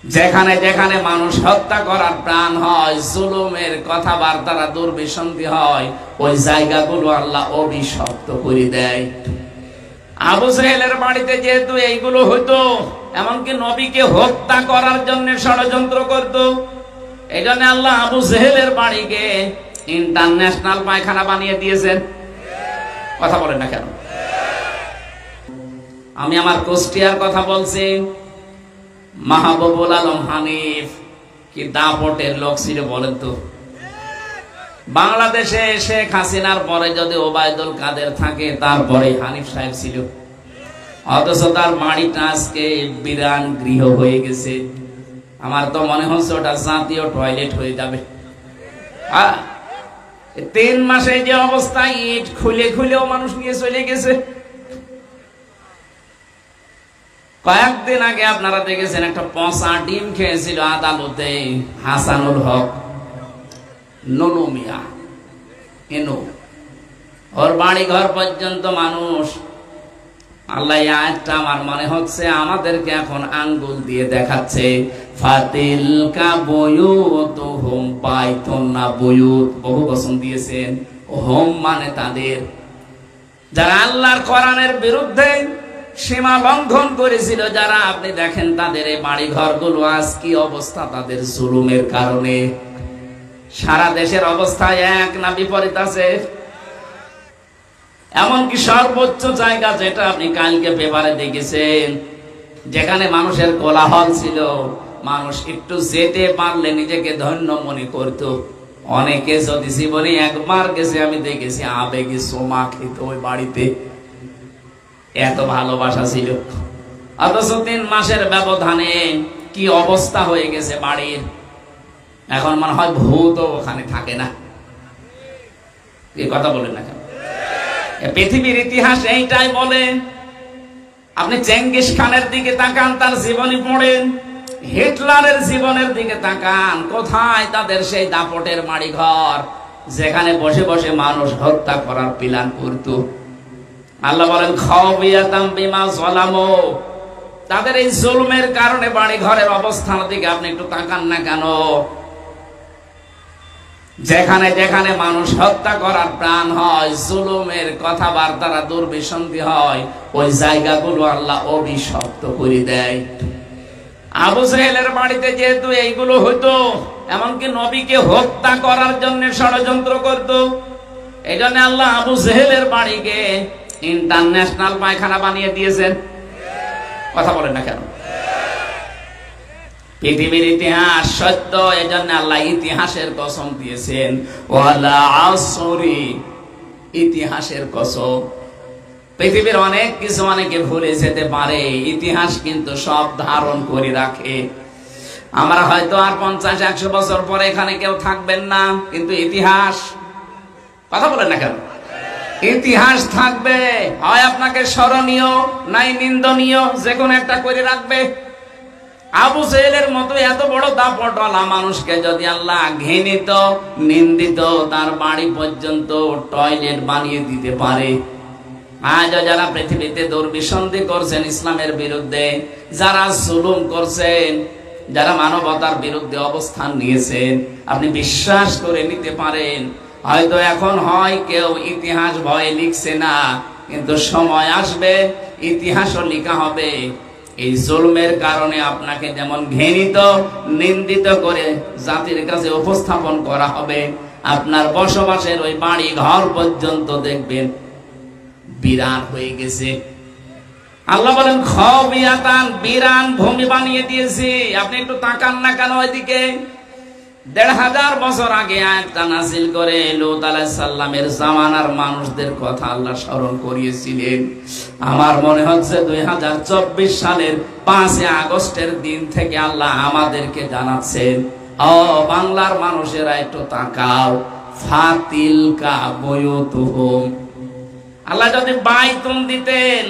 যেখানে যেখানে মানুষ হত্যা করার প্রাণ হয়, জুলুমের কথাবার্তারা দুর্বিসন্ধি হয়, ওই জায়গাগুলো আল্লাহ অভিশপ্ত করে দেয়। আবু জেহেলের বাড়িতে যেহেতু এইগুলো হইতো, এমনকি নবীকে হত্যা করার জন্য ষড়যন্ত্র করত, এই জন্য আল্লাহ আবু জেহেলের বাড়িকে ইন্টারন্যাশনাল পায়খানা বানিয়ে দিয়েছেন। কথা বলেন না কেন? আমি আমার কুষ্টিয়ার কথা বলছি। মাহবুবুল আলম হানিফ কি দাপটের লোক ছিল বলেন তো। বাংলাদেশে শেখ হাসিনার পরে যদি ওবায়দুল কাদের থাকে, তারপরে হানিফ সাহেব ছিল। অথচ তার বাড়িটা আজকে বিরান গৃহ হয়ে গেছে। আমার তো মনে হচ্ছে ওটা জাতীয় টয়লেট হয়ে যাবে। 3 মাসে যে অবস্থা, ইট খুলে খুলেও মানুষ নিয়ে চলে গেছে। কয়েকদিন আগে আপনারা দেখেছেন একটা পচা ডিম খেয়েছিল আদালতে হাসানুল হক ননু মিয়া, ওর বাড়ি ঘর পর্যন্ত মানুষ। আল্লাহ আয়াতটা আমার মনে হচ্ছে আমাদেরকে এখন আঙ্গুল দিয়ে দেখাচ্ছে, ফাতিলকা বুয়ুতুহুম বাইতুন না বুয়ুত, বহু বচন দিয়েছেন। হোম মানে তাদের, যারা আল্লাহর কোরআনের বিরুদ্ধে সীমা লঙ্ঘন করেছিল, যারা আপনি দেখেন তাদের এই বাড়ি ঘরগুলো আজ কি অবস্থা, তাদের জুলুমের কারণে। সারা দেশের অবস্থা এক না বিপরীত আছে? এমনকি সর্বোচ্চ জায়গা যেটা আপনি কালকে পেপারে দেখেছেন, যেখানে মানুষের কোলাহল ছিল, মানুষ একটু যেতে পারলে নিজেকে ধন্য মনে করত। অনেকে যদি জীবনে একবার গেছে, আমি দেখেছি আবেগে সোমা খেত ওই বাড়িতে, এত ভালোবাসা ছিল। অথচ 3 মাসের ব্যবধানে কি অবস্থা হয়ে গেছে বাড়ির। এখন মনে হয় ভূত ওখানে থাকে না। এই কথা বলেন না কেন? পৃথিবীর ইতিহাস এইটাই বলে। আপনি চেঙ্গিস খানের দিকে তাকান, তার জীবনী পড়েন, হিটলারের জীবনের দিকে তাকান, কোথায় তাদের সেই দাপটের বাড়ি ঘর, যেখানে বসে বসে মানুষ হত্যা করার প্ল্যান করত। আল্লাহ বলেন খাওয়াতাম বিমা যালামু, তাদের এই জুলুমের কারণে বাড়ি ঘরের অবস্থার দিকে আপনি একটু তাকান না কেন? যেখানে যেখানে মানুষ হত্যা করার প্রাণ হয়, জুলুমের কথাবার্তারা দুর্বিসন্ধি হয়, ওই জায়গাগুলো আল্লাহ অভিশপ্ত করে দেয়। আবু জেহেলের বাড়িতে যেহেতু এইগুলো হইতো, এমনকি নবীকে হত্যা করার জন্য ষড়যন্ত্র করত, এই জন্য আল্লাহ আবু জেহেলের বাড়িকে ইন্টারন্যাশনাল পায়খানা বানিয়ে দিয়েছেন। কথা বলেন না কেন? পৃথিবীর ইতিহাস সত্য, এজন্য আল্লাহ ইতিহাসের কসম দিয়েছেন, ওয়ালা আসরি, ইতিহাসের কসম। পৃথিবীর অনেক কিছু অনেকে ভুলে যেতে পারে, ইতিহাস কিন্তু সব ধারণ করে রাখে। আমরা হয়তো আর 50-100 বছর পরে এখানে কেউ থাকবেন না, কিন্তু ইতিহাস, কথা বলেন না কেন, ইতিহাস থাকবে। হয় আপনাকে স্মরণীয় নাই নিন্দনীয়, যে কোনো একটা করে রাখবে। আবু জেহেলের মতো এত বড় দাপটওয়ালা মানুষকে যদি আল্লাহ ঘৃণিত নিন্দিত তার বাড়ি পর্যন্ত টয়লেট বানিয়ে দিতে পারে, আজ যারা পৃথিবীতে দুর্বিসন্ধি করছেন ইসলামের বিরুদ্ধে, যারা জুলুম করছেন, যারা মানবতার বিরুদ্ধে অবস্থান নিয়েছেন, আপনি বিশ্বাস করে নিতে পারেন হয়তো এখন হয় কেউ ইতিহাস ভয়ে লিখছে না, কিন্তু সময় আসবে ইতিহাসও লেখা হবে। এই জুলুমের কারণে আপনাকে যেমন ঘৃণিত নিন্দিত করে জাতির কাছে উপস্থাপন করা হবে, আপনার বসবাসের ওই বাড়ি ঘর পর্যন্ত দেখবেন বিরান হয়ে গেছে। আল্লাহ বলেন খাওয়াতান, বিরান ভূমি বানিয়ে দিয়েছি। আপনি একটু তাকান না কেন ওইদিকে? 1500 বছর আগে আয়াতটা নাযিল করে লূত আলাইহিস সালামের জামানার মানুষদের কথা আল্লাহ স্মরণ করিয়েছিলেন। আমার মনে হচ্ছে 2024 সালের 5 আগস্টের দিন থেকে আল্লাহ আমাদেরকে জানাচ্ছেন, ও বাংলার মানুষেরা একটু তাকাও, ফাতিলকা বুয়ুতুহুম। আল্লাহ যদি বাইতুন দিতেন,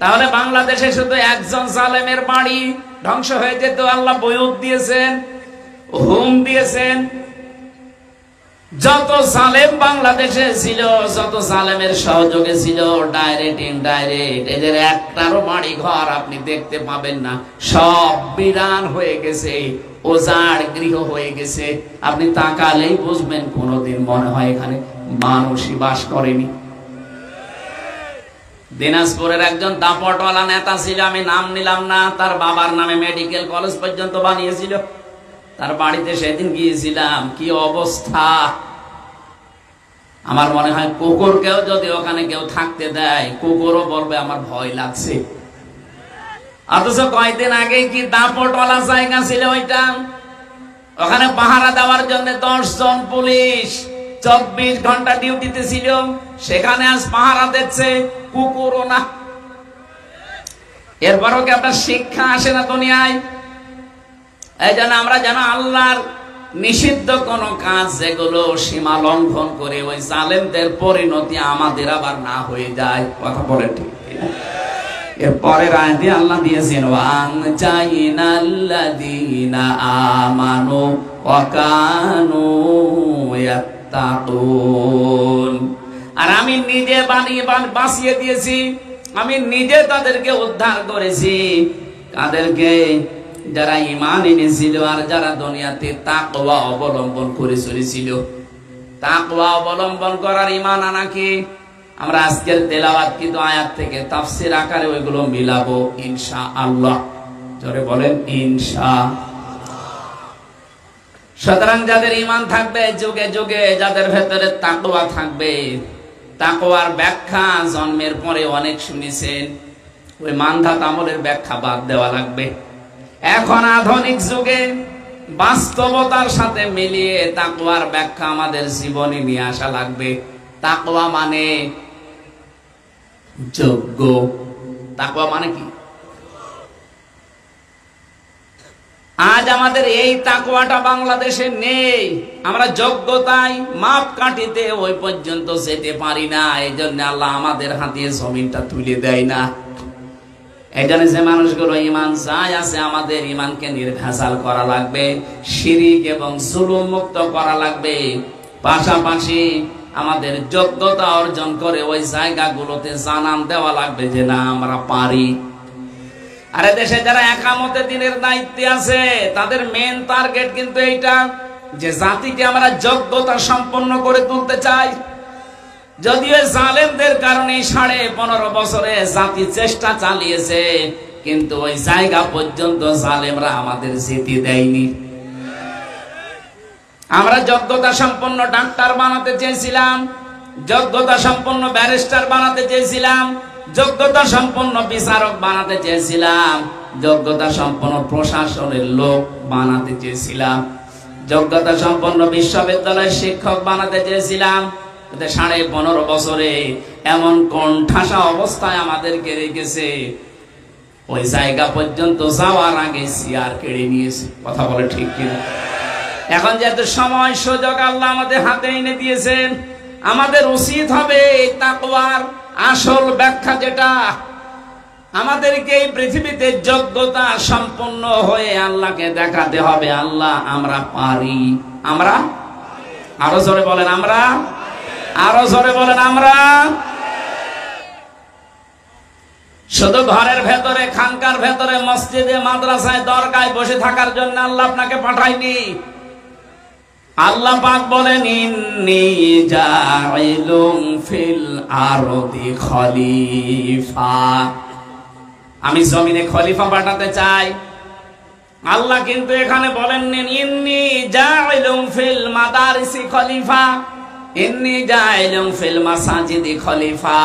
তাহলে বাংলাদেশে শুধু একজন জালেমের বাড়ি ধ্বংস হয়ে যেত। আল্লাহ বুয়ুত দিয়েছেন, হুম দিয়েছেন। যত জালেম বাংলাদেশে ছিল, যত জালেমের সহযোগে ছিল, ডাইরেক্ট ইনডাইরেক্ট, এদের একটারও বাড়ি ঘর আপনি দেখতে পাবেন না। সব বিরান হয়ে গেছে, ওজাড় গৃহ হয়ে গেছে। আপনি তাকালেই বুঝবেন কোনোদিন মনে হয় এখানে মানুষই বাস করেনি। দিনাজপুরের একজন দাপটওয়ালা নেতা ছিল, আমি নাম নিলাম না, তার বাবার নামে মেডিকেল কলেজ পর্যন্ত বানিয়েছিল। তার বাড়িতে সেদিন গিয়েছিলাম, কি অবস্থা! আমার মনে হয় কুকুরকেও যদি ওখানে কেউ থাকতে দেয়, কুকুরও বলবে আমার ভয় লাগছে। অথচ কয়েকদিন আগে কি দাপটওয়ালা জায়গা ছিল ওইটা, ওখানে পাহারা দেওয়ার জন্য 10 জন পুলিশ 24 ঘন্টা ডিউটিতে ছিল। সেখানে আজ পাহারা দিচ্ছে কুকুরও না। এরপরও কি আপনার শিক্ষা আসে না দুনিয়ায়? এই জন্য আমরা যেন আল্লাহর নিষিদ্ধ কোন কাজ যেগুলো সীমা লঙ্ঘন করে ওই জালেমদের পরিণতি আমাদের আবার না হয়ে যায়। কথা বলে ঠিক কিনা? এরপরের আয়াতে আল্লাহ দিয়েছেন ওয়ানজাইনাল্লাযীনা আমানু ওয়া কানু ইয়াত্তাকুন। আর আমি নিজে বাঁচিয়ে দিয়েছি, আমি নিজে তাদেরকে উদ্ধার করেছি। কাদেরকে? যারা ঈমান এনেছিল আর যারা দুনিয়াতে তাকওয়া অবলম্বন করে চলেছিল। তাকওয়া অবলম্বন করার ঈমান আনা কি? আমরা আজকের তেলাওয়াতকৃত আয়াত থেকে তাফসীর আকারে ওইগুলো মিলাবো ইনশাআল্লাহ। জোরে বলেন ইনশাআল্লাহ। সুতরাং যাদের ঈমান থাকবে, যুগে যুগে যাদের ভেতরে তাকওয়া থাকবে, তাকওয়ার ব্যাখ্যা জন্মের পরে অনেক শুনেছেন, ওই মানধাত আমলের ব্যাখ্যা বাদ দেওয়া লাগবে। এখন আধুনিক যুগে বাস্তবতার সাথে মিলিয়ে তাকওয়ার ব্যাখ্যা আমাদের জীবনে নিয়ে আসা লাগবে। তাকওয়া মানে যোগ্য। তাকওয়া মানে কি? আজ আমাদের এই তাকওয়াটা বাংলাদেশে নেই। আমরা যোগ্যতায় মাপকাঠিতে ওই পর্যন্ত যেতে পারি না। এই জন্য আল্লাহ আমাদের হাতে জমিনটা তুলে দেয় না। এই জন্য যে মানুষগুলো ঈমান চায় আছে, আমাদের ঈমানকে নির্ভেজাল করা লাগবে, শিরিক এবং জুলুম মুক্ত করা লাগবে। পাশাপাশি আমাদের যোগ্যতা অর্জন করে ওই জায়গাগুলোতে জানান দেওয়া লাগবে যে না আমরা পারি। আরে দেশে যারা একামতে দিনের দায়িত্বে আছে, তাদের মেন টার্গেট কিন্তু এইটা যে জাতিকে আমরা যোগ্যতা সম্পন্ন করে তুলতে চাই। যদিও জালেমদের কারণে 15.5 বছরে জাতি চেষ্টা চালিয়েছে, কিন্তু ওই জায়গা পর্যন্ত জালেমরা আমাদের যেতে দেয়নি। আমরা যোগ্যতা সম্পন্ন ডাক্তার বানাতে চেয়েছিলাম, যোগ্যতা সম্পন্ন ব্যারিস্টার বানাতে চেয়েছিলাম, যোগ্যতা সম্পন্ন বিচারক বানাতে চেয়েছিলাম, যোগ্যতা সম্পন্ন প্রশাসনের লোক বানাতে চেয়েছিলাম, যোগ্যতা সম্পন্ন বিশ্ববিদ্যালয়ের শিক্ষক বানাতে চেয়েছিলাম। 15.5 বছরে এমন কোণঠাসা অবস্থায় আমাদেরকে রেখেছে, ওই জায়গা পর্যন্ত যাওয়ার আগে চেয়ার কেড়ে নিয়েছে। কথা বলে ঠিক কিনা? এখন যেহেতু সময় সুযোগ আল্লাহ আমাদের হাতে এনে দিয়েছেন, আমাদের উচিত হবে এই তাকওয়ার আসল ব্যাখ্যা যেটা, আমাদেরকে এই পৃথিবীতে যোগ্যতা সম্পন্ন হয়ে আল্লাহকে দেখাতে হবে আল্লাহ আমরা পারি। আমরা আরো জোরে বলেন আমরা, আরো জোরে বলেন আমরা। শুধু ঘরের ভেতরে, খানকার ভেতরে, মসজিদে, মাদ্রাসায়, দরগায় বসে থাকার জন্য আল্লাহ আপনাকে পাঠায়নি। আল্লাহ পাক বলেন ইন্নী জাইলুম ফিল আরদি খলিফা, আমি জমিনে খলিফা পাঠাতে চাই। আল্লাহ কিন্তু এখানে বলেননি ইন্নী জাইলুম ফিল মাদারিসি খলিফা, ইন্নী জাইলুম ফিল মাসাজিদি খলিফা,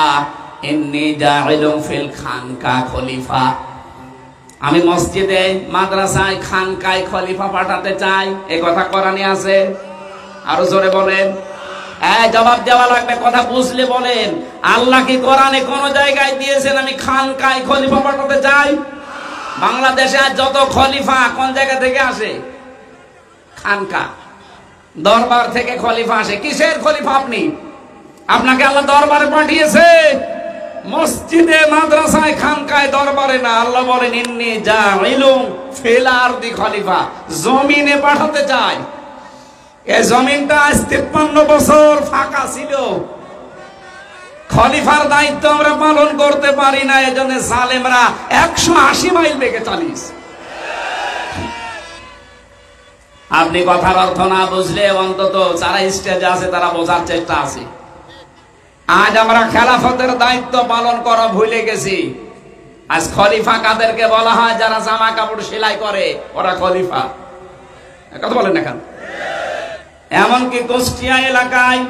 ইন্নী জাইলুম ফিল খানকা খলিফা। আমি মসজিদে, মাদ্রাসায়, খানকায় খলিফা পাঠাতে চাই। এই কথা কোরআনে আছে। আরো জোরে বলেন। জবাব দেওয়া লাগবে, কথা বুঝলে বলেন। আল্লাহ কি কোরআনে কোন জায়গায় দিয়েছেন আমি খানকায় খলিফা পাঠাতে চাই? বাংলাদেশে যত খলিফা কোন জায়গা থেকে আসে? খানকা, দরবার থেকে খলিফা আসে। কিসের খলিফা আপনি? আপনাকে আল্লাহ দরবারে পাঠিয়েছে, মসজিদে, মাদ্রাসায়, খানকায়, দরবারে না। আল্লাহ বলেন ইন্নী জাইলুম ফিল আরদি খলিফা, জমিনে পাঠাতে চাই। এই জমিনটা আজ 53 বছর ফাঁকা ছিল, খলিফার দায়িত্ব আমরা পালন করতে পারি না, এজন্য জালেমরা 180 মাইল বেগে চালিয়েছে। আপনি কথার অর্থ না বুঝলে অন্তত যারা স্টেজে আছে তারা বোঝার চেষ্টা আছে। আজ আমরা খেলাফতের দায়িত্ব পালন করা ভুলে গেছি। আজ খলিফা কাদেরকে বলা হয়? যারা জামা কাপড় সেলাই করে ওরা খলিফা। কথা বলেন না কেন? এমনকি কুষ্টিয়া এলাকায়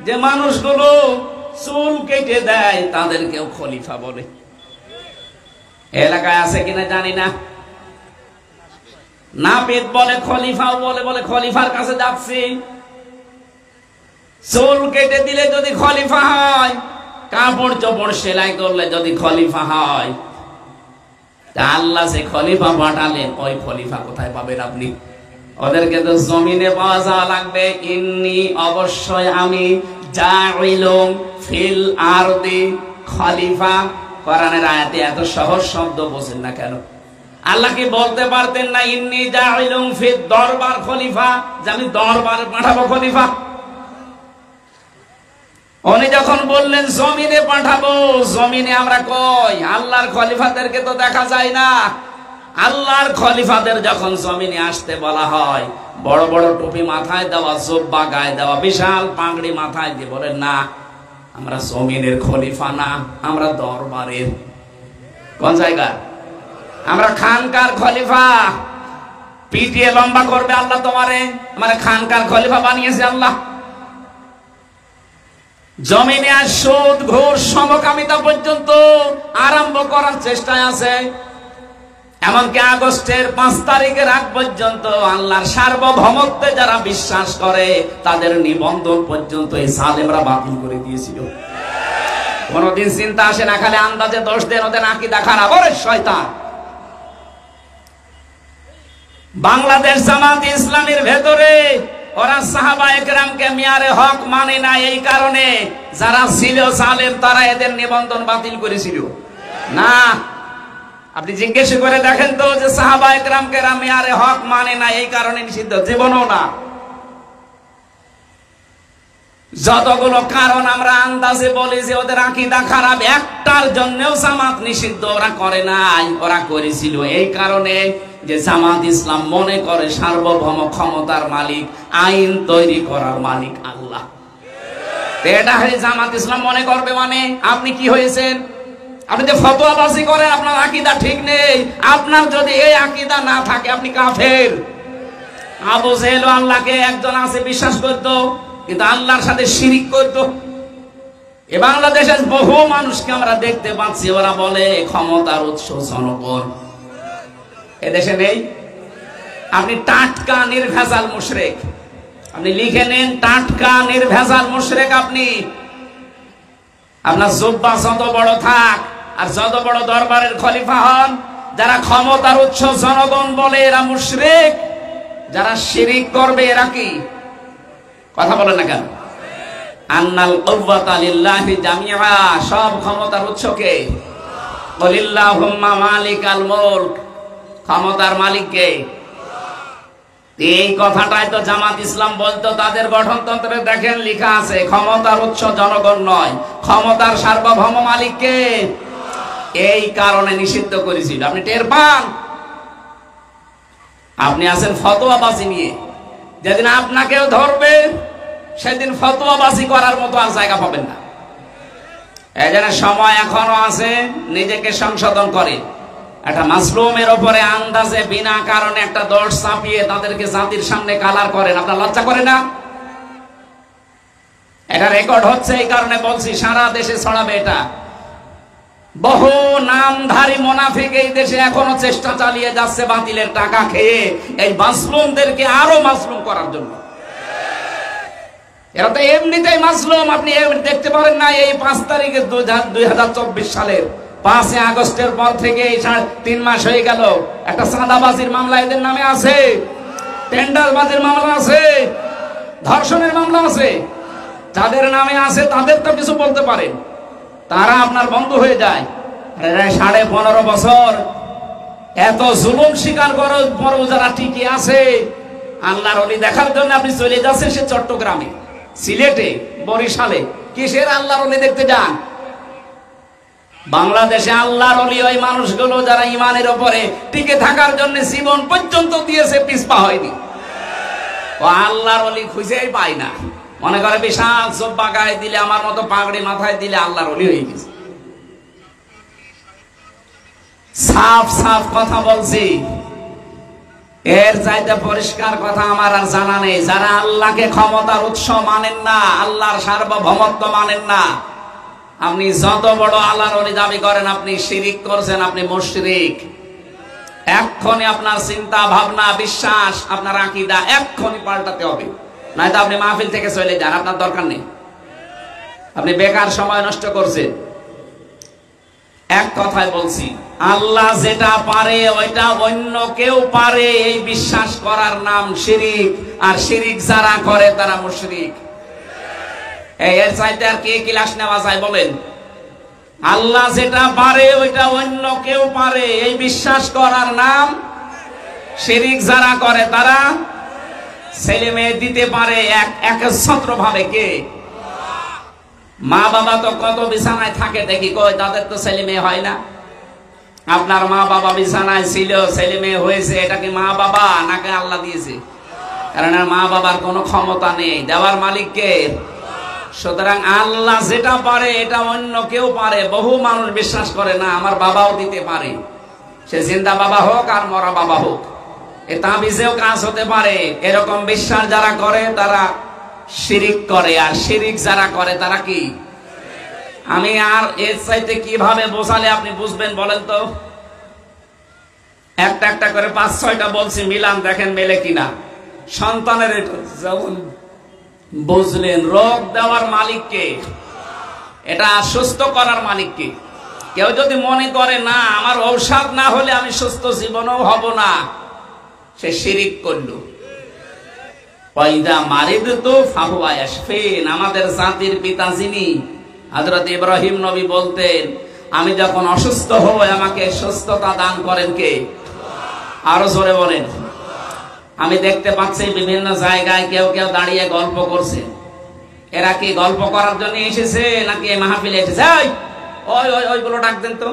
যে মানুষগুলো চুল কেটে দেয় তাদেরকেও খলিফা বলে। এলাকায় আছে কিনা জানি না। নাপিত বলে, খলিফাও বলে, বলে খলিফার কাছে যাচ্ছি। চুল কেটে দিলে যদি খলিফা হয়, কাপড় চোপড় সেলাই করলে যদি খলিফা হয়, তা আল্লাহ যে খলিফা পাঠালেন ওই খলিফা কোথায় পাবেন আপনি? ওদেরকে তো জমিনে পাওয়া যাওয়া লাগবে। ইন্নী অবশ্যই আমি জাইলুন ফিল আরদি খলিফা। কোরআনের আয়াতে এত সহজ শব্দ বোঝেন না কেন? আল্লাহ কি বলতে পারতেন না ইন্নী জাইলুন ফিদ দরবার খলিফা, যে আমি দরবারে পাঠাবো খলিফা? উনি যখন বললেন জমিনে পাঠাবো, জমিনে আমরা কই? আল্লাহর খলিফাদেরকে তো দেখা যায় না। আল্লাহর খলিফাদের যখন জমিনে আসতে বলা হয়, বড় বড় টুপি মাথায় দেওয়া, জুব্বা গায়ে দেওয়া, বিশাল পাগড়ি মাথায় দিয়ে বলেন না আমরা জমিনের খলিফা না, আমরা দরবারের। কোন জায়গা? আমরা খানকার খলিফা। পিটিয়ে লম্বা করবে আল্লাহ তোমারে, মানে খানকার খলিফা বানিয়েছে আল্লাহ। জমিনে আর সুদ ঘুষ সমকামিতা পর্যন্ত আরম্ভ করার চেষ্টায় আছে। এমনকি আগস্টের 5 তারিখের আগ পর্যন্ত আল্লাহর সার্বভৌমত্বে যারা বিশ্বাস করে তাদের নিবন্ধন পর্যন্ত এই জালেমরা বাতিল করে দিয়েছিল। কোনদিন চিন্তা আসে না, খালি আন্দাজে দোষ দেন ওদের আকীদা খারাপ। ওরে শয়তান! বাংলাদেশ জামাত ইসলামীর ভেতরে ওরা সাহাবায়ে কেরামকে মিয়ারে হক মানে না, এই কারণে যারা ছিল জালেম তারা এদের নিবন্ধন বাতিল করেছিল না। আপনি জিজ্ঞেস করে দেখেন তো যে সাহাবায়ে কেরামকে মিয়ারে হক মানে না এই কারণে নিষিদ্ধ? জীবনও না। যতগুলো কারণ আমরা আন্দাজে বলি যে ওদের আকীদা খারাপ, একটার জন্যও জামাত নিষিদ্ধ ওরা করে নাই, ওরা করেছিল এই কারণে যে জামাত ইসলাম মনে করে সার্বভৌম ক্ষমতার মালিক, আইন তৈরি করার মালিক আল্লাহ। এটা জামাত ইসলাম মনে করবে মানে আপনি কি হয়েছেন? আপনি যে ফতোয়াবাজি করেন আপনার আকীদা ঠিক নেই। আপনার যদি এই আকীদা না থাকে আপনি কাফের। আবু জেহেল আল্লাহকে একজন আছে বিশ্বাস করতো, কিন্তু আল্লাহর সাথে শিরিক করতো। এ বাংলাদেশের বহু মানুষকে আমরা দেখতে পাচ্ছি, ওরা বলে ক্ষমতার উৎস জনগণ। এদেশে নেই। আপনি টাটকা নির্ভেজাল মুশরিক, আপনি লিখে নেন টাটকা নির্ভেজাল মুশরিক। আপনি আপনার জুব্বা যত বড় থাক আর যত বড় দরবারের খলিফা হন, যারা ক্ষমতার উৎস জনগণ বলে এরা মুশরিক। যারা শিরিক করবে এরা কি? কথা বলেন না কেন? আন্নাল কুওয়াতা লিল্লাহি জামিআ, সব ক্ষমতার উৎস কে? কুলিল্লাহুম্মা মালিকাল মুলক, ক্ষমতার মালিক কে? এই কথাটাই তো জামাত ইসলাম বলতো। তাদের গঠনতন্ত্রে দেখেন লেখা আছে ক্ষমতার উৎস জনগণ নয়, ক্ষমতার সার্বভৌম মালিক কে? এই কারণে নিষিদ্ধ করেছিল। আপনি টের পান? আপনি আছেন ফতোয়াবাজি নিয়ে, যেদিন আপনাকেও ধরবে সেদিন ফতোয়াবাজি করার মতো আর জায়গা পাবেন না। এই জন্য সময় এখনো আছে, নিজেকে সংশোধন করে। একটা মাসলুমের উপরে আন্দাজে বিনা কারণে একটা দোষ চাপিয়ে তাদেরকে জাতির সামনে কালার করেন, আপনার লজ্জা করে না? এটা রেকর্ড হচ্ছে, এই কারণে বলছি সারা দেশে ছড়াবে এটা। বহু নামধারী মুনাফিক এই দেশে এখনো চেষ্টা চালিয়ে যাচ্ছে বাতিলের টাকা খেয়ে এই মাসলুমদেরকে আরো মাসলুম করার জন্য। এরা তো এমনিতেই মাসলুম। আপনি দেখতে পারেন না এই 5 তারিখে 2024 সালের 5 আগস্টের পর থেকে 3 মাস হয়ে গেল, একটা চাঁদাবাজির মামলা এদের নামে আছে, টেন্ডারবাজির মামলা আছে, ধর্ষণের মামলা আছে। যাদের নামে আছে তাদের তো কিছু বলতে পারেন, তারা আপনার বন্ধ হয়ে যায়। 15.5 বছর এত জুলুম স্বীকার করার পরও যারা টিকে আছে আল্লাহর ওলি দেখার জন্য আপনি চলে যাচ্ছেন সে চট্টগ্রামে, সিলেটে, বরিশালে। কিসের আল্লাহর ওলি দেখতে যান? বাংলাদেশে আল্লাহর ওলি ওই মানুষগুলো যারা ইমানের উপরে টিকে থাকার জন্য জীবন পর্যন্ত দিয়েছে, পিছপা হয়নি। ও আল্লাহর ওলি খুঁজেই পায় না। মনে করে বিশাল জব্বা গায়ে দিলে, আমার মতো পাগড়ি মাথায় দিলে আল্লাহর ওলি হয়ে গেছে। সাফ সাফ কথা বলছি, এর চাইতে পরিষ্কার কথা আমার আর জানা নেই। যারা আল্লাহকে ক্ষমতার উৎস মানেন না, আল্লাহর সার্বভৌমত্ব মানেন না, আপনি যত বড় আল্লাহর ওলি দাবি করেন, আপনি শিরিক করছেন, আপনি মুশরিক। এক্ষুনি আপনার চিন্তা ভাবনা, বিশ্বাস, আপনার আকীদা এক্ষুনি পাল্টাতে হবে, নয়তো আপনি মাহফিল থেকে চলে যান, আপনার দরকার নেই। আপনি বেকার সময় নষ্ট করছেন। এক কথায় বলছি, আল্লাহ যেটা পারে ওইটা অন্য কেউ পারে, এই বিশ্বাস করার নাম শিরিক। আর শিরিক যারা করে তারা মুশরিক। এর চাইতে আর কি ক্লাস নেওয়া যায় বলেন? আল্লাহ যেটা পারে ওইটা অন্য কেউ পারে, এই বিশ্বাস করার নাম শিরিক। যারা করে তারা ছেলে মেয়ে দিতে পারে একচ্ছত্র ভাবে কে? মা বাবা তো কত বিছানায় থাকে দেখি, কই তাদের তো ছেলে মেয়ে হয় না। আপনার মা বাবা বিছানায় ছিল, ছেলে মেয়ে হয়েছে, এটা কি মা বাবা নাকি আল্লাহ দিয়েছে? কারণ মা বাবার কোনো ক্ষমতা নেই, দেওয়ার মালিক কে? সুতরাং আল্লাহ যেটা পারে এটা অন্য কেউ পারে। বহু মানুষ বিশ্বাস করে না আমার বাবাও দিতে পারে, সে জিন্দা বাবা হোক আর মরা বাবা হোক, এ তাবিজেও কাজ হতে পারে। এরকম বিশ্বাস যারা করে তারা শিরিক করে। আর শিরিক যারা করে তারা কি? আমি আর এর চাইতে কিভাবে বোঝালে আপনি বুঝবেন বলেন তো? একটা একটা করে 5-6টা বলছি, মিলান দেখেন মেলে কিনা। সন্তানের যেমন বুঝলেন, রোগ দেওয়ার মালিককে, এটা সুস্থ করার মালিককে। কেউ যদি মনে করে না আমার ঔষধ না হলে আমি সুস্থ জীবনও হব না, সে শিরিক করল। আমাদের জাতির পিতা যিনি, হযরত ইব্রাহিম নবী বলতেন, আমি যখন অসুস্থ হই আমাকে সুস্থতা দান করেন কে? আরো জোরে বলেন। আমি দেখতে পাচ্ছি বিভিন্ন জায়গায় কেউ কেউ দাঁড়িয়ে গল্প করছে। এরা কি গল্প করার জন্য এসেছে নাকি এই মাহফিলে এসেছে? ওইগুলো ডাক দেন তো,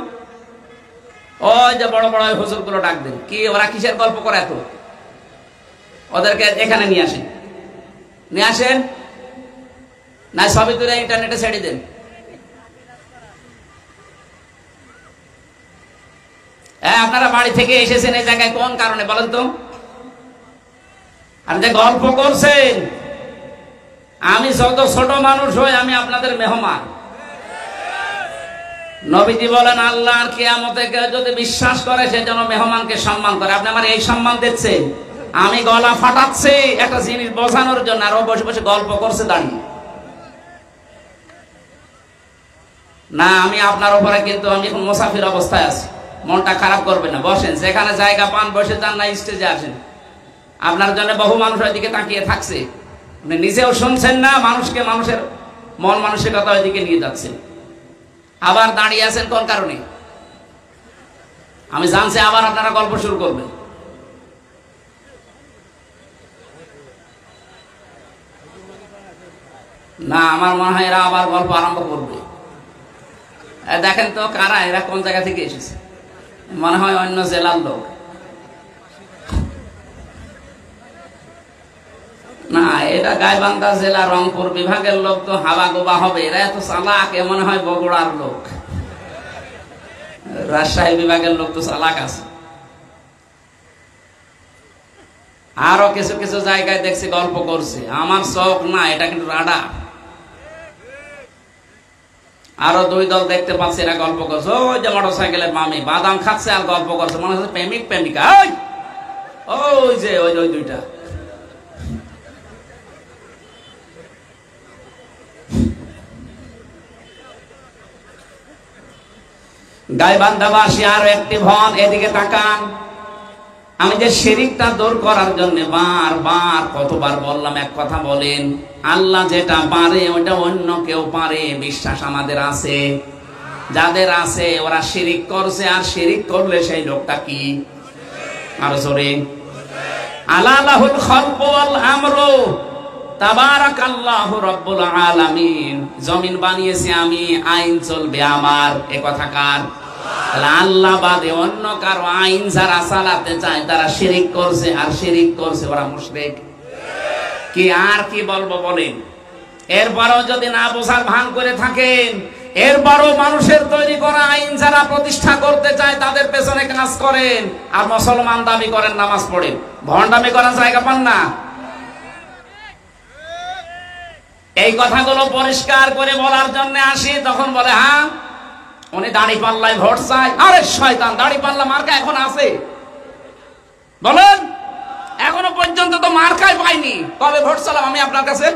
ওই যে বড় বড় হুজুর গুলো ডাক দেন। কি ওরা কিসের গল্প করে এত? ওদেরকে এখানে নিয়ে আসেন, নিয়ে আসেন, না সবই তুলে ইন্টারনেটে ছেড়ে দেন। আপনারা বাড়ি থেকে এসেছেন এই জায়গায় কোন কারণে বলেন তো? আর যে গল্প করছেন, আমি যত ছোট মানুষ হই আমি আপনাদের মেহমান। নবীজি বলেন আল্লাহর কিয়ামতে কেউ যদি বিশ্বাস করে সে যেন মেহমানকে সম্মান করে। আপনি আমার এই সম্মান দিচ্ছেন, আমি গলা ফাটাচ্ছি একটা জিনিস বোঝানোর জন্য, আর ও বসে বসে গল্প করছে দাঁড়িয়ে। না, আমি আপনার উপরে কিন্তু আমি এখন মুসাফির অবস্থায় আছি, মনটা খারাপ করবেন না, বসেন, যেখানে জায়গা পান বসে যান, না স্টেজে আসেন। আপনার জন্য বহু মানুষ ওইদিকে তাকিয়ে থাকছে, আপনি নিজেও শুনছেন না, মানুষকে মানুষের মন মানসিকতা ওইদিকে নিয়ে যাচ্ছে। আবার দাঁড়িয়ে আছেন কোন কারণে? আমি জানছি আবার আপনারা গল্প শুরু করবেন। না, আমার মনে হয় এরা আবার গল্প আরম্ভ করবে। দেখেন তো কারা এরা, কোন জায়গা থেকে এসেছে? মনে হয় অন্য জেলার লোক। না, এটা গাইবান্ধা জেলা রংপুর বিভাগের লোক, তো হাবা গোবা হবে। এরা এত চালাক, মনে হয় বগুড়ার লোক। রাজশাহী বিভাগের লোক তো চালাক আছে। আরো কিছু কিছু জায়গায় দেখছি গল্প করছে, আমার চোখ না, এটা কিন্তু রাডা। আরো দুই দল দেখতে পাচ্ছি এরা গল্প করছে। ওই যে মোটরসাইকেলের মামি বাদাম খাচ্ছে আর গল্প করছে, মনে হচ্ছে প্রেমিক প্রেমিকা। ওই যে ওই দুইটা। গাইবান্ধাবাসী আরো একটি ভন, এদিকে তাকান। আমি যে শিরিকটা দূর করার জন্য বারবার কতবার বললাম, এক কথা বলেন, আল্লাহ যেটা পারে ওটা অন্য কেউ পারে, বিশ্বাস আমাদের আছে। যাদের আছে ওরা শিরিক করছে, আর শিরিক করলে সেই লোকটা কি? আর জোরে আলা লাহুল খালকু ওয়াল আমরু তাবারাকাল্লাহু রাব্বুল আলামিন। জমিন বানিয়েছি আমি, আইন চলবে আমার, এ কথা কার? আল্লাহ বাদে অন্য কারো আইন যারা চালাতে চায় তারা শিরিক করছে, আর শিরিক করছে ওরা মুশরিক। কি আর কি বলবো বলেন? এরপরও যদি না বোঝার ভান করে থাকেন, এরপরও মানুষের তৈরি করা আইন যারা প্রতিষ্ঠা করতে চায় তাদের পেছনে কাজ করেন, আর মুসলমান দাবি করেন, নামাজ পড়েন, ভণ্ডামি করার জায়গা পান না। এই কথাগুলো পরিষ্কার করে বলার জন্য আসি, তখন বলে হ্যাঁ উনি দাড়ি পাল্লায় ভোট চায়। আরে শয়তান, দাড়ি পাল্লা মার্কা এখন আছে? বলেন, এখনো পর্যন্ত তো মার্কাই পাইনি, কবে ভোট চালাম আমি আপনার কাছে?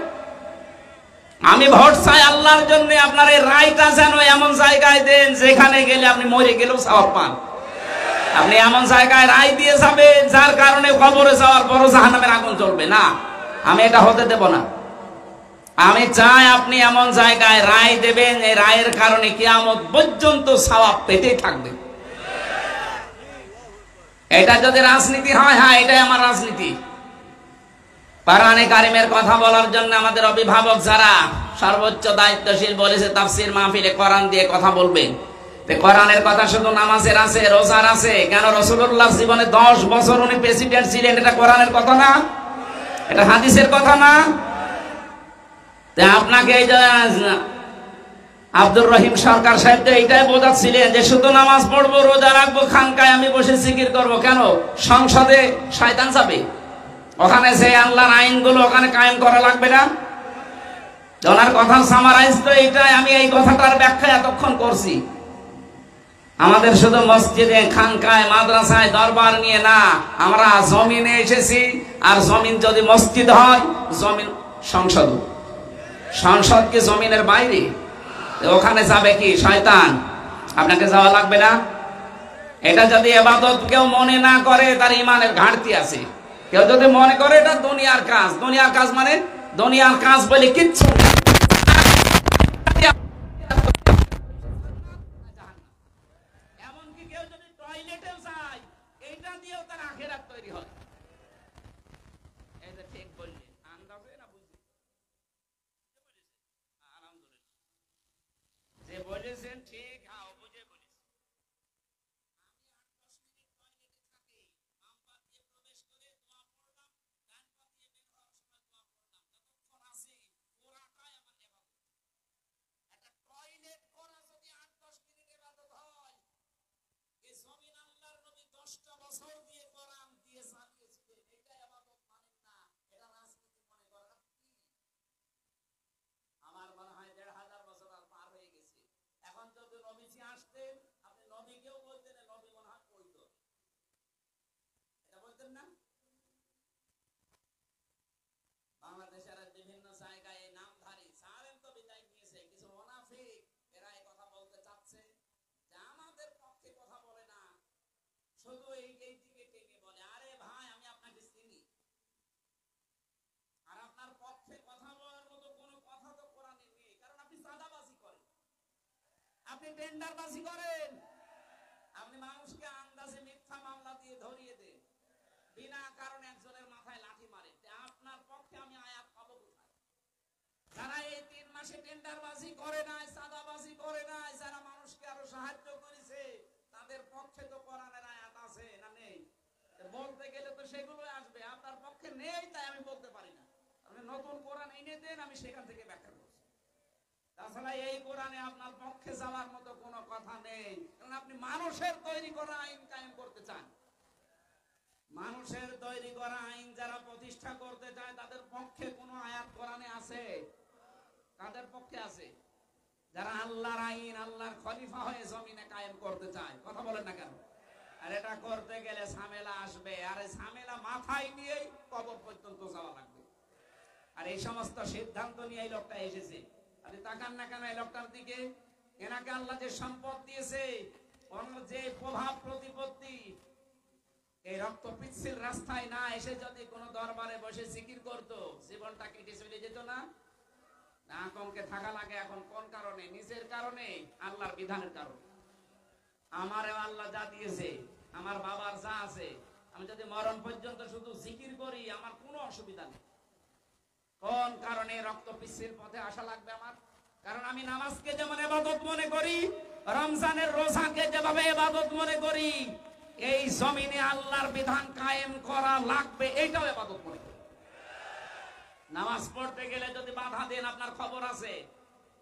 আমি ভোট চাই আল্লাহর জন্য। আপনার এই রায়টা যেন এমন জায়গায় দেন যেখানে গেলে আপনি মরে গেলেও সওয়াব পান। আপনি এমন জায়গায় রায় দিয়ে যাবেন যার কারণে কবরে যাওয়ার পরও জাহান্নামের আগুন জ্বলবে না। আমি এটা হতে দেব না। আমি চাই আপনি এমন জায়গায় রায় দেবেন, এই রায়ের কারণে কিয়ামত পর্যন্ত সওয়াব পেতেই থাকবে। এটা যদি রাজনীতি হয়, হ্যাঁ এটাই আমার রাজনীতি। কোরআনে কারিমের কথা বলার জন্য আমাদের অভিভাবক যারা সর্বোচ্চ দায়িত্বশীল বলেছে তাফসীর মাহফিলে কোরআন দিয়ে কথা বলবেন। কোরআনের কথা শুধু নামাজের আছে, রোজার আছে কেন? রাসূলুল্লাহ জীবনে 10 বছর উনি প্রেসিডেন্ট ছিলেন, এটা কোরআনের কথা না? এটা হাদিসের কথা না? আপনাকে এই যে আব্দুর রহিম সরকার সাহেব তো এইটাই বোঝাচ্ছিলেন যে শুধু নামাজ পড়বো, রোজা রাখবো, খানকায় আমি বসে জিকির করবো। কেন? সংসদে শয়তান যাবে, ওখানে সেই আল্লাহর আইনগুলো ওখানে কায়েম করা লাগবে না? ওনার কথা সামারাইজ তো এইটাই। আমি এই কথাটার ব্যাখ্যা এতক্ষণ করছি। আমাদের শুধু মসজিদে, খানকায়, মাদ্রাসায় দরবার নিয়ে না, আমরা জমিনে এসেছি। আর জমিন যদি মসজিদ হয়, জমিন সংসদ। সংসদ কি জমিনের বাইরে? ওখানে যাবে কি শয়তান? আপনাকে যাওয়া লাগবে না। এটা যদি ইবাদত কেউ মনে না করে, তার ঈমানের ঘাটতি আছে। কেউ যদি মনে করে এটা দুনিয়ার কাজ, দুনিয়ার কাজ মানে দুনিয়ার কাজ বলে কিচ্ছু নেই। এমনকি কেউ যদি টয়লেটেও যায়, এইটা দিয়েও তার আখিরাত তৈরি হয়। এই যে ঠিক বললেন, আন্দাজে না বুঝলি? যে বলেছেন ঠিক, হ্যাঁ বুঝে বলেছেন। আমার মনে হয় 1500 বছর আর পার হয়ে গেছে। এখন যদি নবীজি আসতেন, আপনি নবীকেও বলতেন নবী মনে হয় কইতো, এটা বলতেন না? বাংলাদেশের বিভিন্ন জায়গায় নামধারী সালেম তো বিদায় নিয়েছে, কিছু মুনাফিক এরা এই কথা বলতে চাচ্ছে যে আমাদের পক্ষে কথা বলে না, শুধু এই দিকে টেনে বলে। আরে ভাই, আমি আপনাকে চিনি, আর আপনার পক্ষে কথা বলার মতো কোনো কথা তো কোরআনে নেই, কারণ আপনি চাঁদাবাজি করেন, আপনি টেন্ডারবাজি করেন, আপনি মানুষকে আন্দাজে মিথ্যা মামলা দিয়ে ধরিয়ে দেন, বিনা কারণে একজনের মাথায় লাঠি মারেন। আপনার পক্ষে আমি আয়াত পাবো কোথায়? যারা এই 3 মাসে টেন্ডারবাজি করে নাই, চাঁদাবাজি করে নাই, যারা মানুষকে আরো সাহায্য করেছে, তাদের পক্ষে তো কোরআনের আয়াত আছে না নেই? বলতে গেলে তো সেগুলো আসবে। আপনার পক্ষে নেই, তাই আমি বলতে পারি না। আপনি নতুন কোরআন এনে দেন, আমি সেখান থেকে ব্যাখ্যা করছি। তাছাড়া এই কোরআনে আপনার পক্ষে যাওয়ার মতো কোনো কথা নেই, কারণ আপনি মানুষের তৈরি করা আইন কায়েম করতে চান। মানুষের তৈরি করা আইন যারা প্রতিষ্ঠা করতে চায়, তাদের পক্ষে কোনো আয়াত কোরআনে আছে? কাদের পক্ষে আছে? যারা আল্লাহর আইন, আল্লাহর খলিফা হয়ে জমিনে কায়েম করতে চায়। কথা বলেন না কেন? আর এটা করতে গেলে ঝামেলা আসবে, আর এই ঝামেলা মাথায় নিয়েই কবর পর্যন্ত যাওয়া লাগবে। আর এই সমস্ত সিদ্ধান্ত নিয়ে এই লোকটা এসেছে। আপনি তাকান না কেন এই লোকটার দিকে? এনাকে আল্লাহ যে সম্পদ দিয়েছে, অন্য যে প্রভাব প্রতিপত্তি, এই রক্ত পিচ্ছিল রাস্তায় না এসে যদি কোন দরবারে বসে জিকির করতো, জীবনটা কেটে চলে যেত না? আতঙ্কে থাকা লাগে এখন কোন কারণে? নিজের কারণে, আল্লাহর বিধানের কারণে। আমারও আল্লাহ যা দিয়েছে, আমার বাবার যা আছে, আমি যদি মরণ পর্যন্ত শুধু জিকির করি অসুবিধা নেই। কোন কারণে রক্ত পিচ্ছির পথে আসা লাগবে আমার? কারণ আমি নামাজকে যেমন ইবাদত মনে করি, রমজানের রোজাকে যেভাবে ইবাদত মনে করি, এই জমিনে আল্লাহর বিধান কায়েম করা লাগবে, এইটাও ইবাদত মনে করি। নামাজ পড়তে গেলে যদি বাধা দেন, আপনার খবর আছে?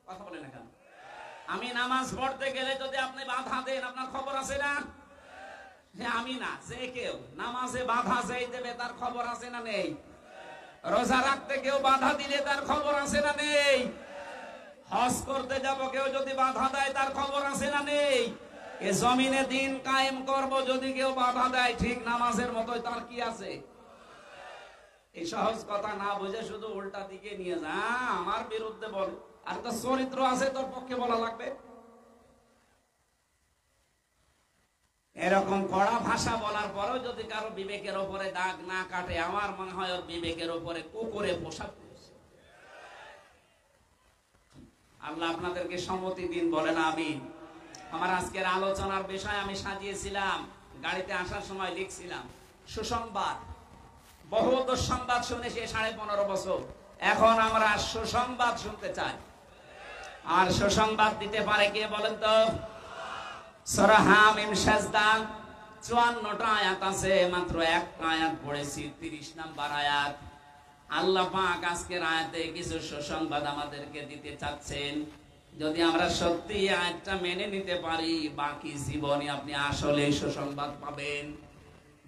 কথা বলেন না কেন? আমি নামাজ পড়তে গেলে যদি আপনি বাধা দেন, আপনার খবর আছে না? হ্যাঁ, আমি না, যে কেউ নামাজে বাধা যেই দেবে তার খবর আছে না নেই? রোজা রাখতে কেউ বাধা দিলে তার খবর আছে না নেই? হজ করতে যাব কেউ যদি বাধা দেয় তার খবর আছে না নেই? এ জমিনে দিন কায়েম করব যদি কেউ বাধা দেয়, ঠিক নামাজের মতোই তার কি আছে? এই সহজ কথা না বুঝে শুধু উল্টা দিকে নিয়ে যা, আমার বিরুদ্ধে বল, আর তো চরিত্র আছে তোর পক্ষে বলা লাগবে। এরকম কড়া ভাষা বলার পরেও যদি কারো বিবেকের উপরে দাগ না কাটে, আমার মনে হয় ওর বিবেকের উপরে কুকুরে পোশাক করেছে। আল্লাহ আপনাদেরকে সম্মতি দিন, বলেন আমিন। আমার আজকের আলোচনার বিষয় আমি সাজিয়েছিলাম, গাড়িতে আসার সময় লিখছিলাম সুসংবাদ। বহু দুঃসংবাদ শুনেছি 15.5 বছর, এখন আমরা সুসংবাদ শুনতে চাই। আর সুসংবাদ দিতে পারে কে বলেন তো? সূরা হামিম সাজদা 54টা আয়াত আছে, মাত্র একটা আয়াত পড়েছি, 30 নম্বর আয়াত। আল্লাহ পাক আজকের আয়াতে কিছু সুসংবাদ আমাদেরকে দিতে চাচ্ছেন। যদি আমরা সত্যি আয়াতটা মেনে নিতে পারি, বাকি জীবনে আপনি আসলে সুসংবাদ পাবেন।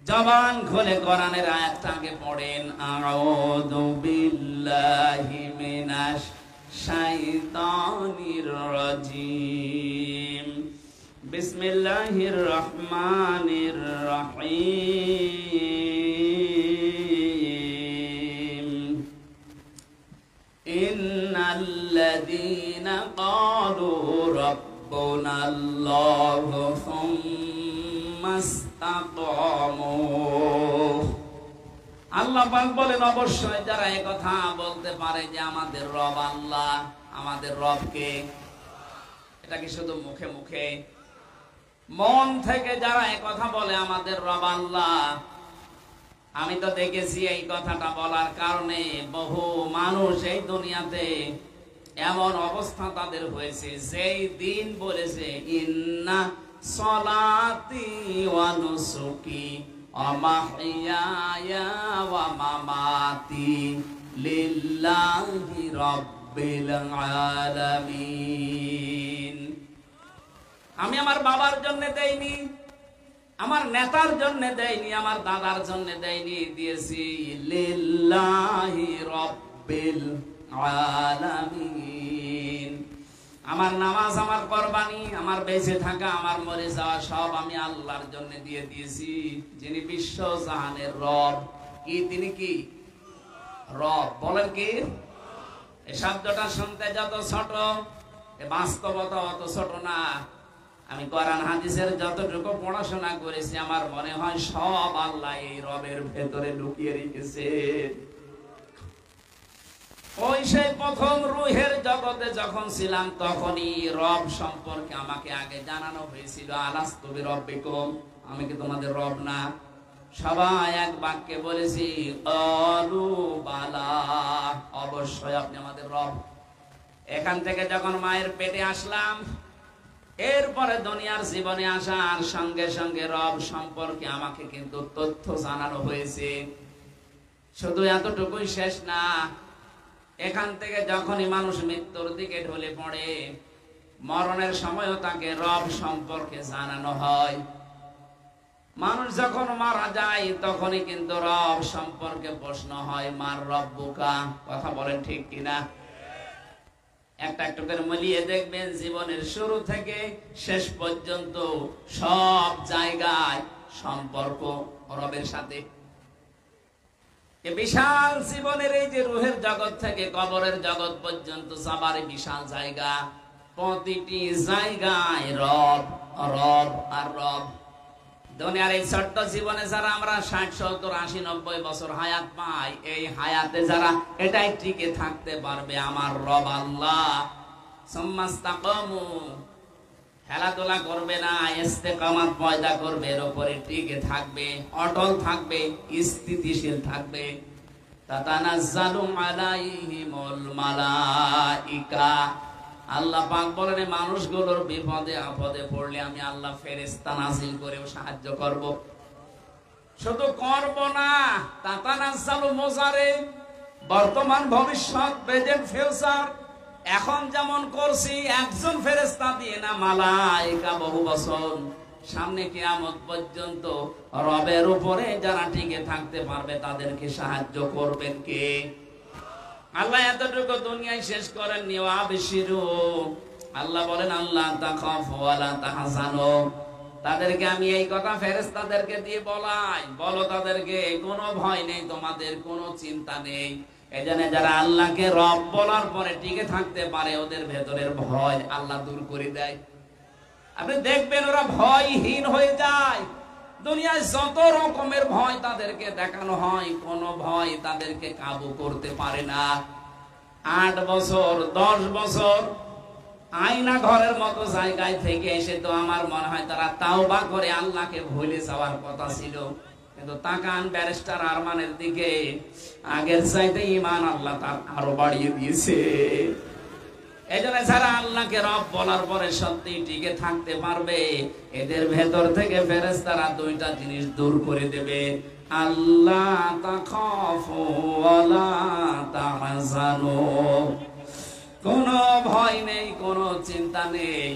জবান খুলে কোরআনের আয়াতটা আগে পড়েন। আউযু বিল্লাহি মিনাশ শাইতানির রাজিম। বিসমিল্লাহির রহমানির রহিম। ইন্নাল্লাযীনা ক্বালু রাব্বুনাল্লাহু সুম্মা ইসতাকামু। আল্লাহ পাক বলেন, অবশ্যই যারা এই কথা বলতে পারে যে আমাদের রব আল্লাহ, আমাদের রবকে, এটা কি শুধু মুখে মুখে? মন থেকে যারা এই কথা বলে আমাদের রব আল্লাহ, আমি তো দেখেছি এই কথাটা বলার কারণে বহু মানুষ এই দুনিয়াতে এমন অবস্থা তাদের হয়েছে, যেই দিন বলেছে ইন্না সলাতি ওয়া নুসুকি ওয়া মাহইয়ায়া ওয়া মামাতি লিল্লাহি রাব্বিল আলামিন। আমি আমার বাবার জন্য দেইনি, আমার নেতার জন্য দেইনি, আমার দাদার জন্য দেইনি, দিয়েছি লিল্লাহি রাব্বিল আলামিন। আমার নামাজ, আমার কুরবানি, আমার বেঁচে থাকা, আমার মরে যাওয়া সব আমি আল্লাহর জন্য দিয়ে দিয়েছি, যিনি বিশ্ব জাহানের রব। কি তিনি? কি রব? বলেন কি? এই শব্দটা শুনতে যত ছোট, বাস্তবতা অত ছোট না। আমি কোরআন হাদিসের যতটুকু পড়াশোনা করেছি, আমার মনে হয় সব আল্লাহ এই রবের ভেতরে লুকিয়ে রেখেছে। ওই সেই প্রথম রূহের জগতে যখন ছিলাম, তখনই রব সম্পর্কে আমাকে আগে জানানো হয়েছিল, আলাস্তু বিরাব্বিকুম, আমি কি তোমাদের রব না? সবাই এক বাক্যে বলেছি ক্বালু বালা, অবশ্যই আপনি আমাদের রব। এখান থেকে যখন মায়ের পেটে আসলাম, এরপরে দুনিয়ার জীবনে আসার সঙ্গে সঙ্গে রব সম্পর্কে আমাকে কিন্তু তথ্য জানানো হয়েছে। শুধু এতটুকুই শেষ না, এখান থেকে যখনই মানুষ মৃত্যুর দিকে ঢলে পড়ে, মরণের সময়ও তাকে রব সম্পর্কে জানানো হয়। মানুষ যখন মারা যায়, তখনই কিন্তু রব সম্পর্কে প্রশ্ন হয়, মার রব্বুকা। কথা বলেন ঠিক কিনা? একটা একটা করে মিলিয়ে দেখবেন, জীবনের শুরু থেকে শেষ পর্যন্ত সব জায়গায় সম্পর্ক রবের সাথে। বিশাল জীবনের এই যে রুহের জগৎ থেকে কবরের জগৎ পর্যন্ত যাবার বিশাল জায়গা, প্রতিটি জায়গায় রব, রব আর রব। দুনিয়ার এই ছোট্ট জীবনে যারা আমরা 60, 70, 80, 90 বছর হায়াত পাই, এই হায়াতে যারা এটাই টিকে থাকতে পারবে, আমার রব আল্লাহ, সুম্মা ইসতাকামু, খেলাধুলা করবে না, ইস্তেকামাত পয়দা করবে, এর উপরে টিকে থাকবে, অটল থাকবে, স্থিতিশীল থাকবে, তাতানাজ্জালু আলাইহিমুল মালাইকা। আল্লাহ পাক বলেন মানুষগুলোর বিপদে আপদে পড়লে আমি আল্লাহ ফেরেশতা নাজিল করেও সাহায্য করব। শুধু করব না, তাতানাজ্জালু মুজারে, বর্তমান ভবিষ্যৎ প্রেজেন্ট ফিউচার। এখন যেমন করছি একজন ফেরেশতা দিয়ে না, মালাইকা বহু বছর সামনে কিয়ামত পর্যন্ত রবের উপরে যারা টিকে থাকতে পারবে তাদেরকে সাহায্য করবেন কে? আল্লাহ এতটুকু দুনিয়ায় শেষ করেন নি। ওয়াবশিরু, আল্লাহ বলেন আল্লাহ তাখাফু ওয়ালা তাহজানু। তাদেরকে আমি এই কথা ফেরেশতাদেরকে দিয়ে বলাই, বলো তাদেরকে কোনো ভয় নেই, তোমাদের কোনো চিন্তা নেই। এজন্য যারা আল্লাহকে রব বলার পরে টিকে থাকতে পারে ওদের ভেতরের ভয় আল্লাহ দূর করে দেয়। আপনি দেখবেন ওরা ভয়হীন হয়ে যায়। দুনিয়ায় যত রকমের ভয় তাদেরকে দেখানো হয়, কোন ভয় তাদেরকে কাবু করতে পারে না। 8 বছর 10 বছর আয়না ঘরের মতো জায়গায় থেকে এসে তো আমার মনে হয় তারা তাওবা করে আল্লাহকে ভুলে যাওয়ার কথা ছিল। কিন্তু তাকান ব্যারিস্টার আরমানের দিকে, আগের চাইতে ঈমান আল্লাহ তার আরো বাড়িয়ে দিয়েছে। এজন্য যারা আল্লাহকে রব বলার পরে সত্যি টিকে থাকতে পারবে এদের ভেতর থেকে ফেরেশতারা দুইটা জিনিস দূর করে দেবে, আল্লাহ তাখাফু ওয়ালা তাহজানু, কোনো ভয় নেই, কোনো চিন্তা নেই।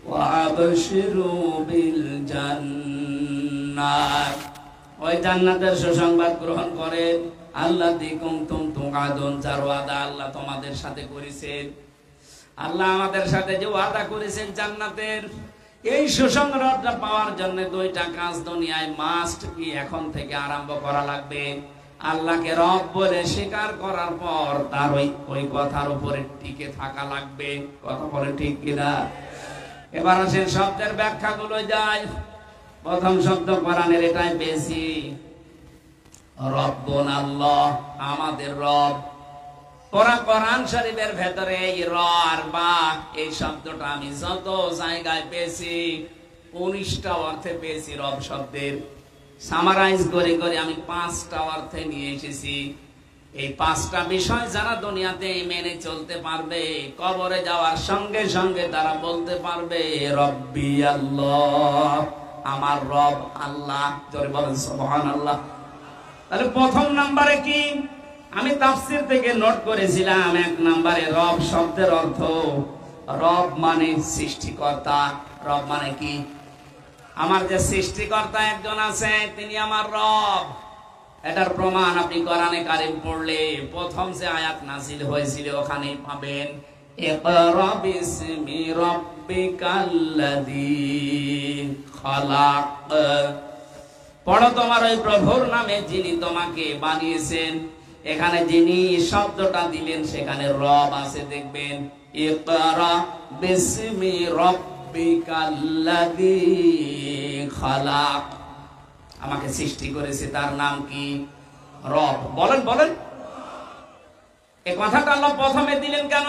ওয়াবশিরু বিল জান্নাত, ওই জান্নাতের সুসংবাদ গ্রহণ করে। আল্লাযী কুনতুম তুআদুন, যার ওয়াদা আল্লাহ তোমাদের সাথে করেছেন। আল্লাহ আমাদের সাথে যে ওয়াদা করেছেন জান্নাতের, এই সুসংবাদটা পাওয়ার জন্য দুইটা কাজ দুনিয়ায় মাস্ট কি এখন থেকে আরম্ভ করা লাগবে। আল্লাহকে রব বলে স্বীকার করার পর তার ওই কথার উপরে টিকে থাকা লাগবে। কথা বলে ঠিক কিনা? এবার আসেন শব্দের ব্যাখ্যাগুলো যায়। প্রথম শব্দ কোরআনের এটাই বেশি, রব্বুন আল্লাহ, আমাদের রব। কোরআন শরীফের ভেতরে এই র আর বা এই শব্দটা আমি যত জায়গায় পেয়েছি 19টা অর্থে পেয়েছি। রব শব্দের সামারাইজ করে করে আমি 5টা অর্থে নিয়ে এসেছি। এই 5টা বিষয় যারা দুনিয়াতে মেনে চলতে পারবে কবরে যাওয়ার সঙ্গে সঙ্গে তারা বলতে পারবে রব্বি আল্লাহ, আমার রব আল্লাহ। জোরে বলেন সুবহানাল্লাহ। তাহলে প্রথম নম্বরে কি আমি তাফসীর থেকে নোট করেছিলাম, 1 নম্বরে রব শব্দের অর্থ, রব মানে সৃষ্টিকর্তা। রব মানে কি? আমার যে সৃষ্টিকর্তা একজন আছে তিনি আমার রব। এটার প্রমাণ আপনি কোরআনে কারীম পড়লে প্রথম যে আয়াত নাযিল হয়েছিল ওখানেই পাবেন, ইকরা বিসমি রাব্বিকাল্লাযী খালাক। পড়ো তোমার ওই প্রভুর নামে যিনি তোমাকে বানিয়েছেন। এখানে যিনি শব্দটা দিলেন সেখানে রব আছে, দেখবেন ইকরা বিসমি রাব্বিকাল্লাযী খালাক। আমাকে সৃষ্টি করেছে তার নাম কি? রব। বলেন বলেন, এই কথাটা আল্লাহ প্রথমে দিলেন কেন?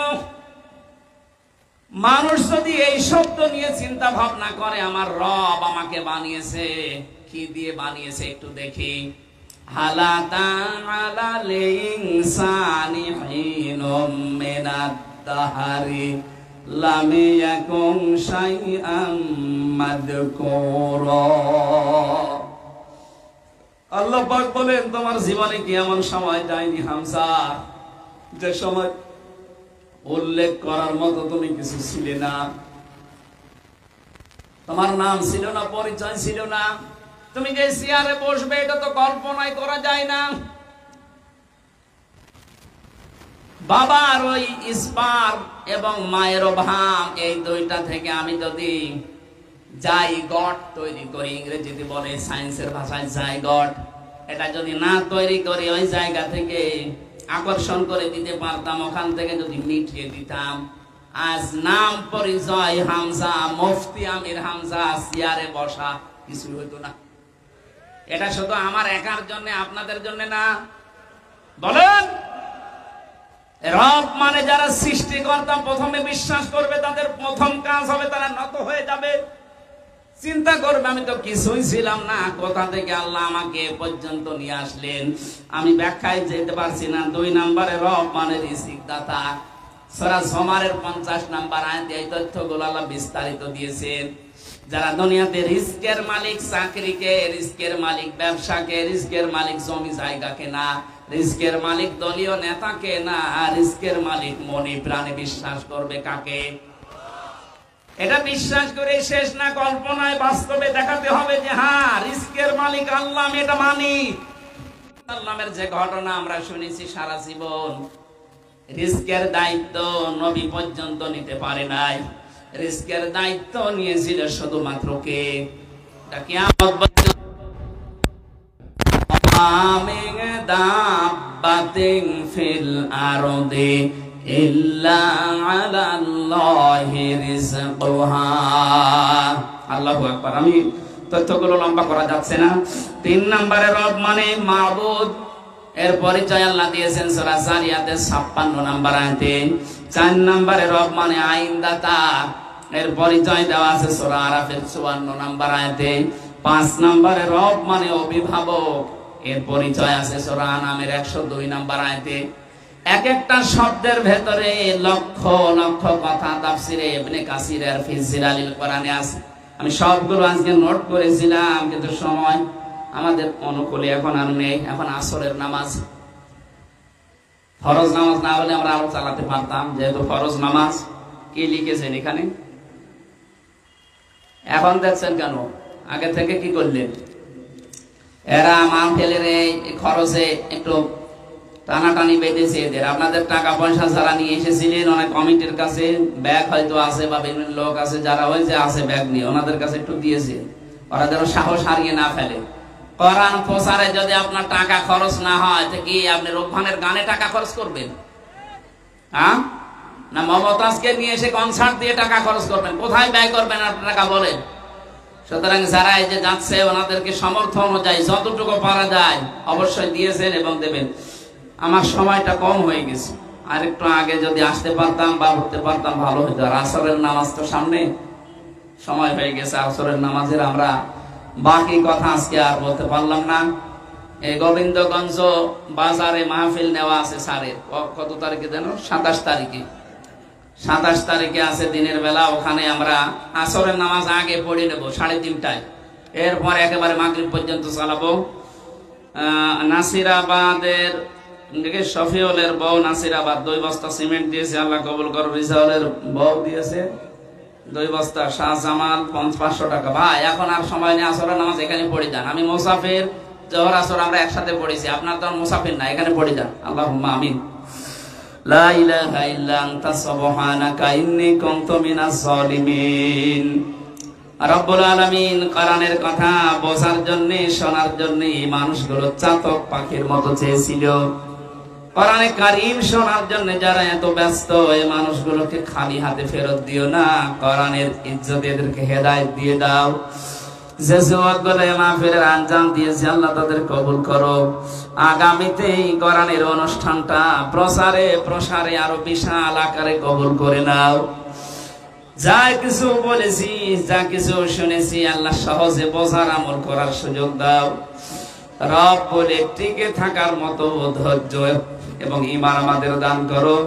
মানুষ যদি এই শব্দ নিয়ে চিন্তা ভাবনা করে আমার রব আমাকে বানিয়েছে, কি দিয়ে বানিয়েছে একটু দেখি। হালাতা আলাল ইনসানি হিনুম মিনাদ দাহরি লাম ইয়াকুন শাইআম মাযকুরা। আল্লাহ পাক বলেন তোমার জীবনে কি এমন সময় যায়নি হামজা যে সময় উল্লেখ করার মতো তুমি কিছু ছিলে না, তোমার নাম ছিল না, পরিচয় ছিল না, তুমি যে চেয়ারে বসবে এটা তো কল্পনাই করা যায় না। বাবার ওই স্পার্ম এবং মায়ের ভাম এই দুইটা থেকে আমি যদি জাইগট তৈরি করি, ইংরেজিতে বলে সায়েন্সের ভাষায় জাইগট, এটা যদি না তৈরি করি ওই জায়গা থেকে আকর্ষণ করে দিতে পারতাম, ওখান থেকে যদি মিটিয়ে দিতাম, আজ নাম পরিচয় হামজা, মুফতি আমির হামজা, চেয়ারে বসা কিছু হতো না। এটা শুধু আমার একার জন্য, আপনাদের জন্য না। বলেন, রব মানে যারা সৃষ্টিকর্তা প্রথমে বিশ্বাস করবে তাদের প্রথম কাজ হবে তারা নত হয়ে যাবে। চিন্তা করবে আমি তো কিছুই ছিলাম না, কোথা থেকে আল্লাহ আমাকে পর্যন্ত নিয়ে আসলেন। আমি ব্যাখ্যায় যেতে পারছি না। 2 নম্বরে রব মানে রিজিক দাতা। সূরা জুমারের 50 নম্বর আয়াতে এই তথ্যগুলো আল্লাহ বিস্তারিত দিয়েছেন। যারা দুনিয়াতে রিস্কের মালিক চাকরিকে, রিস্কের মালিক ব্যবসাকে, রিস্কের মালিক জমি জায়গাকে না, রিস্কের মালিক দলীয় নেতাকে না, রিস্কের মালিক মনে প্রাণে বিশ্বাস করবে কাকে? এটা বিশ্বাস করে শেষ না, কল্পনায় বাস্তবে দেখাতে হবে যে হ্যাঁ রিস্কের মালিক আল্লাহ, আমি এটা মানি। আল্লাহের যে ঘটনা আমরা শুনেছি সারা জীবন, রিস্কের দায়িত্ব নবী পর্যন্ত নিতে পারে নাই। রিস্কের দায়িত্ব নিয়েছিল শুধুমাত্র কে? কিয়ামত পর্যন্ত আমিন দাব্বাতিন ফিল আরদি ইল্লা আলাল্লাহি রিজকুহা। আল্লাহু আকবার। আমি তথ্যগুলো লম্বা করা যাচ্ছে না। 3 নম্বরে রব মানে মাবুদ, এর পরিচয় আল্লাহ দিয়েছেন সূরা জারিয়াতের 56 নম্বর আয়াতে। 4 নম্বরে রব মানে আইনদাতা, এর পরিচয় দেওয়া আছে সূরা আরাফের 54 নম্বর আয়াতে। 5 নম্বরে রব মানে অভিভাবক, এর পরিচয় আছে সূরা আনামের 102 নম্বর আয়াতে। এক একটা শব্দের ভেতরে লক্ষ লক্ষ কথা তাফসিরে ইবনে কাসির আর ফি জিলালিল কোরআনে আছে। আমি সবগুলো আজকে নোট করেছিলাম, কিন্তু সময় আমাদের অনুকূলে এখন আর নেই। এখন আসরের নামাজ, ফরজ নামাজ না হলে আমরা আরো চালাতে পারতাম, যেহেতু ফরজ নামাজ। কি লিখেছেন এখানে? এখন দেখছেন কেন? আগে থেকে কি করলেন? এরা মাহফিলের এই খরচে একটু টানাটানি বেঁধেছে এদের। আপনাদের টাকা পয়সা যারা নিয়ে এসেছিলেন, অনেক কমিটির কাছে ব্যাগ হয়তো আছে, বা বিভিন্ন লোক আছে যারা হয়েছে আছে ব্যাগ নিয়ে, ওনাদের কাছে একটু দিয়েছে, ওরা যেন সাহস হারিয়ে না ফেলে। কোরআন প্রচারে যদি আপনার টাকা খরচ না হয়, তো কি আপনি রোবখানের গানে টাকা খরচ করবেন? হ্যাঁ না মমতাজকে নিয়ে এসে কনসার্ট দিয়ে টাকা খরচ করবেন? কোথায় ব্যয় করবেন আপনার টাকা বলেন? সুতরাং যারা এই যে যাচ্ছে, ওনাদেরকে সামর্থ্য অনুযায়ী যতটুকু পারা যায় অবশ্যই দিয়েছেন এবং দেবেন। আমার সময়টা কম হয়ে গেছে, আর একটু আগে যদি আসতে পারতাম বা উঠতে পারতাম ভালো হতো। আর আসরের নামাজ তো সামনে, সময় হয়ে গেছে আসরের নামাজের। আমরা বাকি কথা আজকে আর বলতে পারলাম না। এই গোবিন্দগঞ্জ বাজারে মাহফিল নেওয়া আছে স্যারের, কত তারিখে যেন? 27 তারিখে। 27 তারিখে আছে দিনের বেলা। ওখানে আমরা আসরের নামাজ আগে পড়ে নেব 3:30টায়, এরপর একেবারে মাগরিব পর্যন্ত চালাবো। নাসিরাবাদের শফিউলের বউ নাসিরাবাদ 2 বস্তা সিমেন্ট দিয়েছে, আল্লাহ কবুল করো। রিজাউলের বউ দিয়েছে 2 বস্তা। শাহজামাল 500 টাকা। ভাই এখন আর সময় নেই, আসরের নামাজ এখানে পড়ে যান। আমি মুসাফির, জোহর আসর আমরা একসাথে পড়েছি, আপনার তো মুসাফির না, এখানে পড়ে যান। আল্লাহুম্মা আমিন। লা ইলাহা ইল্লা আনতা সুবহানাকা ইন্নী কুনতু মিনাজ জালিমিন। রব্বুল আলামিন কোরআনের কথা বোঝার জন্য, শোনার জন্য মানুষগুলো চাতক পাখির মতো চেয়েছিল। কোরআনে কারীম শোনার জন্য যারা এত ব্যস্ত, এই মানুষগুলোকে খালি হাতে ফেরত দিও না। কোরআনের ইজ্জত এদেরকে হেদায়েত দিয়ে দাও। যে যুবকগুলো মাহফিলের আঞ্জাম দিয়েছে, আল্লাহ তাদের কবুল করো। আগামীতে এই কোরআনের অনুষ্ঠানটা প্রসারে প্রসারে আরো বিশাল আকারে কবুল করে নাও। যা কিছু বলেছি, যা কিছু শুনেছি, আল্লাহ সহজে বোঝার আমল করার সুযোগ দাও। রব বলে টিকে থাকার মতো ধৈর্য এবং ঈমান আমাদের দান করো।